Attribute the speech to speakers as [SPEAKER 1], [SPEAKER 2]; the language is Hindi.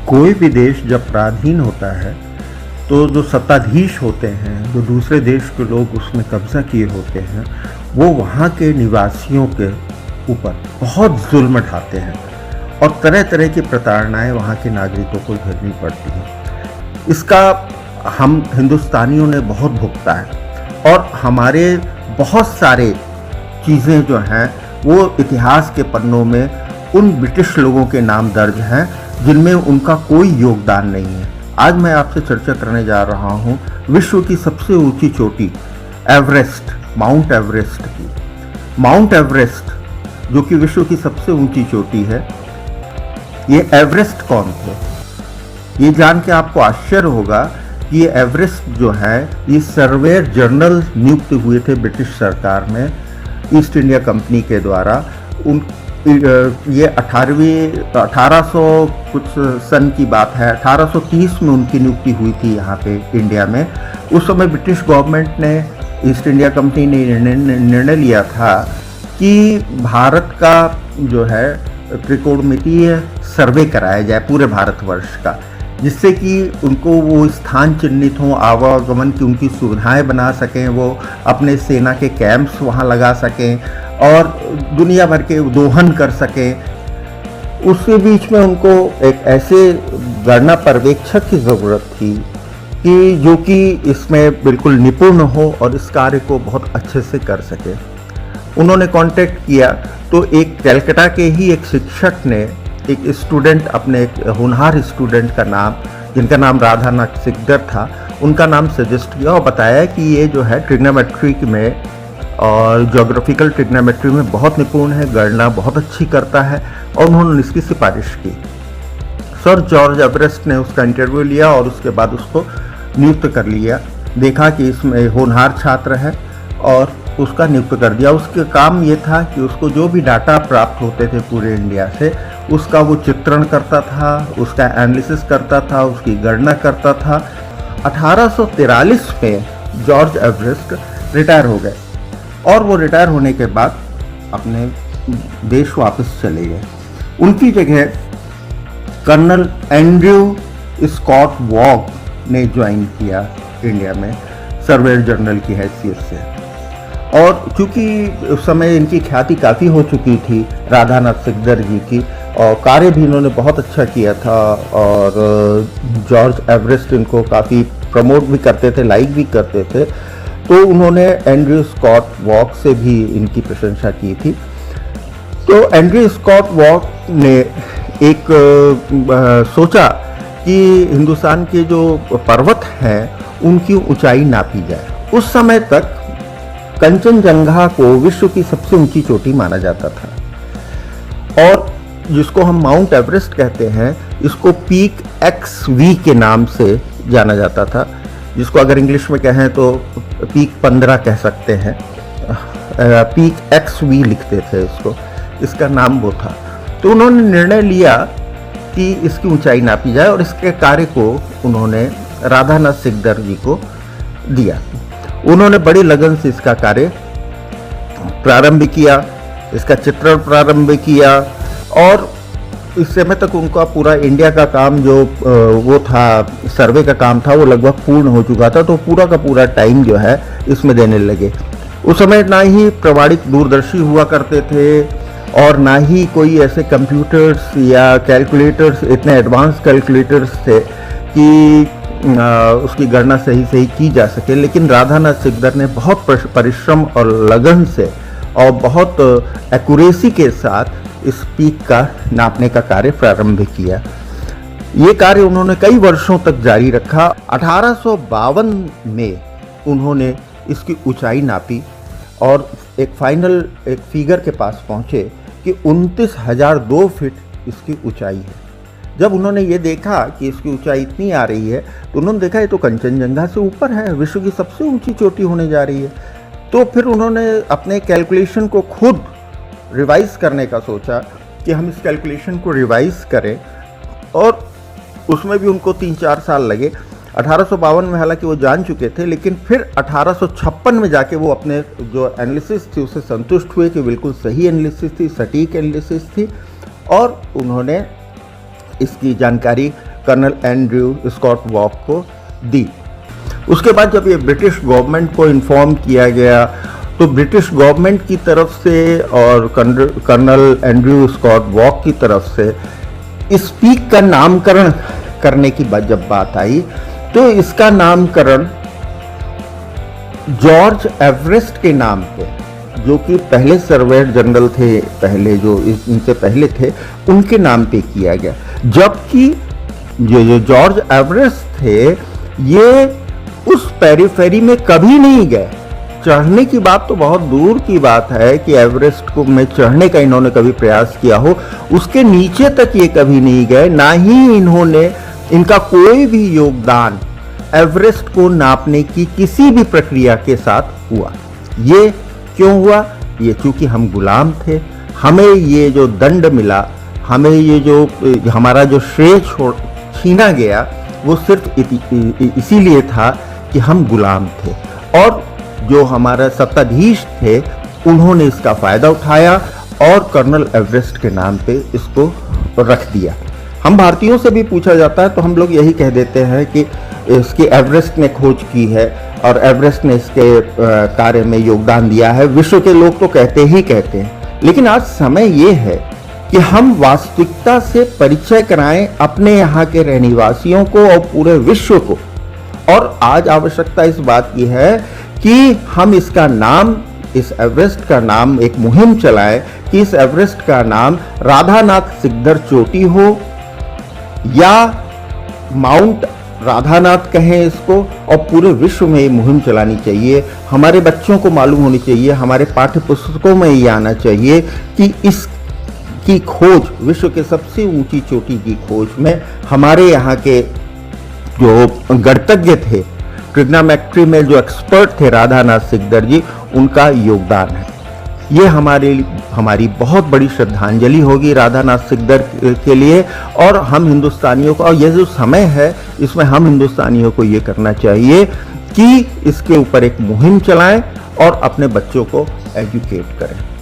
[SPEAKER 1] कोई भी देश जब पराधीन होता है तो जो सत्ताधीश होते हैं, जो दूसरे देश के लोग उसमें कब्जा किए होते हैं, वो वहाँ के निवासियों के ऊपर बहुत जुल्म ढाते हैं और तरह तरह की प्रताड़नाएं वहाँ के नागरिकों को झेलनी पड़ती हैं। इसका हम हिंदुस्तानियों ने बहुत भुगता है और हमारे बहुत सारे चीज़ें जो हैं वो इतिहास के पन्नों में उन ब्रिटिश लोगों के नाम दर्ज हैं जिनमें उनका कोई योगदान नहीं है। आज मैं आपसे चर्चा करने जा रहा हूँ विश्व की सबसे ऊंची चोटी एवरेस्ट, माउंट एवरेस्ट की। माउंट एवरेस्ट जो कि विश्व की सबसे ऊंची चोटी है, ये एवरेस्ट कौन थे? ये जान के आपको आश्चर्य होगा कि ये एवरेस्ट जो है ये सर्वेयर जनरल नियुक्त हुए थे ब्रिटिश सरकार में, ईस्ट इंडिया कंपनी के द्वारा। ये 1800 कुछ सन की बात है, 1830 में उनकी नियुक्ति हुई थी यहाँ पे इंडिया में। उस समय ब्रिटिश गवर्नमेंट ने, ईस्ट इंडिया कंपनी ने निर्णय लिया था कि भारत का जो है त्रिकोणमितीय सर्वे कराया जाए पूरे भारतवर्ष का, जिससे कि उनको वो स्थान चिन्हित हों, आवागमन की उनकी सुविधाएं बना सकें, वो अपने सेना के कैंप्स वहाँ लगा सकें और दुनिया भर के दोहन कर सकें। उसके बीच में उनको एक ऐसे गणना पर्यवेक्षक की ज़रूरत थी कि जो कि इसमें बिल्कुल निपुण हो और इस कार्य को बहुत अच्छे से कर सके। उन्होंने कांटेक्ट किया तो एक कलकत्ता के ही एक शिक्षक ने एक स्टूडेंट, अपने एक होनहार स्टूडेंट का नाम, जिनका नाम राधानाथ सिकदर था, उनका नाम सजेस्ट किया और बताया कि ये जो है ट्रिग्नोमेट्री में और ज्योग्राफिकल ट्रिग्नोमेट्री में बहुत निपुण है, गणना बहुत अच्छी करता है, और उन्होंने इसकी सिफारिश की। सर जॉर्ज एवरेस्ट ने उसका इंटरव्यू लिया और उसके बाद उसको नियुक्त कर लिया। देखा कि इसमें होनहार छात्र है और उसका नियुक्त कर दिया। उसका काम ये था कि उसको जो भी डाटा प्राप्त होते थे पूरे इंडिया से, उसका वो चित्रण करता था, उसका एनालिसिस करता था, उसकी गणना करता था। 1843 में जॉर्ज एवरेस्ट रिटायर हो गए और वो रिटायर होने के बाद अपने देश वापस चले गए। उनकी जगह कर्नल एंड्रयू स्कॉट वॉग ने ज्वाइन किया इंडिया में सर्वेयर जनरल की हैसियत से। और क्योंकि उस समय इनकी ख्याति काफ़ी हो चुकी थी राधानाथ सिकदर जी की, और कार्य भी इन्होंने बहुत अच्छा किया था और जॉर्ज एवरेस्ट इनको काफ़ी प्रमोट भी करते थे, लाइक भी करते थे, तो उन्होंने एंड्रयू स्कॉट वॉग से भी इनकी प्रशंसा की थी। तो एंड्रयू स्कॉट वॉग ने एक सोचा कि हिंदुस्तान के जो पर्वत हैं उनकी ऊंचाई नापी जाए। उस समय तक कंचनजंगा को विश्व की सबसे ऊंची चोटी माना जाता था और जिसको हम माउंट एवरेस्ट कहते हैं, इसको पीक XV के नाम से जाना जाता था, जिसको अगर इंग्लिश में कहें तो पीक 15 कह सकते हैं। पीक XV लिखते थे इसको, इसका नाम वो था। तो उन्होंने निर्णय लिया कि इसकी ऊंचाई नापी जाए और इसके कार्य को उन्होंने राधानाथ सिकदर जी को दिया। उन्होंने बड़ी लगन से इसका कार्य प्रारंभ किया, इसका चित्रण प्रारंभ किया और इस समय तक उनका पूरा इंडिया का काम जो वो था, सर्वे का काम था, वो लगभग पूर्ण हो चुका था। तो पूरा का पूरा टाइम जो है इसमें देने लगे। उस समय ना ही प्रमाणिक दूरदर्शी हुआ करते थे और ना ही कोई ऐसे कंप्यूटर्स या कैलकुलेटर्स, इतने एडवांस कैलकुलेटर्स थे कि उसकी गणना सही की जा सके। लेकिन राधानाथ सिकदर ने बहुत परिश्रम और लगन से और बहुत एक्यूरेसी के साथ इस पीक का नापने का कार्य प्रारंभ किया। ये कार्य उन्होंने कई वर्षों तक जारी रखा। 1852 में उन्होंने इसकी ऊंचाई नापी और एक फाइनल एक फिगर के पास पहुंचे कि 29,002 फीट इसकी ऊंचाई है। जब उन्होंने ये देखा कि इसकी ऊंचाई इतनी आ रही है तो उन्होंने देखा ये तो कंचनजंगा से ऊपर है, विश्व की सबसे ऊंची चोटी होने जा रही है। तो फिर उन्होंने अपने कैलकुलेशन को खुद रिवाइज करने का सोचा कि हम इस कैलकुलेशन को रिवाइज करें, और उसमें भी उनको 3-4 साल लगे। 1852 में हालांकि वो जान चुके थे, लेकिन फिर 1856 में जाके वो अपने जो एनालिसिस थी उससे संतुष्ट हुए कि बिल्कुल सही एनालिसिस थी, सटीक एनालिसिस थी, और उन्होंने इसकी जानकारी कर्नल एंड्रयू स्कॉट वॉक को दी। उसके बाद जब ये ब्रिटिश गवर्नमेंट को इन्फॉर्म किया गया तो ब्रिटिश गवर्नमेंट की तरफ से और कर्नल एंड्रयू स्कॉट वॉक की तरफ से इस पीक का नामकरण करने की जब बात आई तो इसका नामकरण जॉर्ज एवरेस्ट के नाम पे, जो कि पहले सर्वेयर जनरल थे, पहले जो इनसे पहले थे, उनके नाम पे किया गया। जबकि जो जॉर्ज एवरेस्ट थे ये उस पेरीफेरी में कभी नहीं गए। चढ़ने की बात तो बहुत दूर की बात है कि एवरेस्ट को में चढ़ने का इन्होंने कभी प्रयास किया हो, उसके नीचे तक ये कभी नहीं गए। ना ही इनका कोई भी योगदान एवरेस्ट को नापने की किसी भी प्रक्रिया के साथ हुआ। ये क्यों हुआ? ये चूंकि हम गुलाम थे, हमें ये जो दंड मिला, हमें ये जो हमारा जो श्रेय छीना गया, वो सिर्फ इसीलिए था कि हम गुलाम थे। और जो हमारा सत्ताधीश थे उन्होंने इसका फायदा उठाया और कर्नल एवरेस्ट के नाम पे इसको रख दिया। हम भारतीयों से भी पूछा जाता है तो हम लोग यही कह देते हैं कि इसकी एवरेस्ट ने खोज की है और एवरेस्ट ने इसके कार्य में योगदान दिया है। विश्व के लोग तो कहते ही कहते हैं, लेकिन आज समय ये है कि हम वास्तविकता से परिचय कराएं अपने यहाँ के रहनिवासियों को और पूरे विश्व को। और आज आवश्यकता इस बात की है कि हम इसका नाम, इस एवरेस्ट का नाम, एक मुहिम चलाएं कि इस एवरेस्ट का नाम राधानाथ सिकदर चोटी हो या माउंट राधानाथ कहें इसको, और पूरे विश्व में ये मुहिम चलानी चाहिए। हमारे बच्चों को मालूम होनी चाहिए, हमारे पाठ्य पुस्तकों में ये आना चाहिए कि इसकी खोज, विश्व के सबसे ऊंची चोटी की खोज में हमारे यहाँ के जो गणतज्ञ थे, ट्रिग्नोमेट्री में जो एक्सपर्ट थे राधानाथ सिकदर जी, उनका योगदान है। ये हमारी बहुत बड़ी श्रद्धांजलि होगी राधानाथ सिकदर के लिए। और हम हिंदुस्तानियों को, और ये जो समय है इसमें हम हिंदुस्तानियों को ये करना चाहिए कि इसके ऊपर एक मुहिम चलाएं और अपने बच्चों को एजुकेट करें।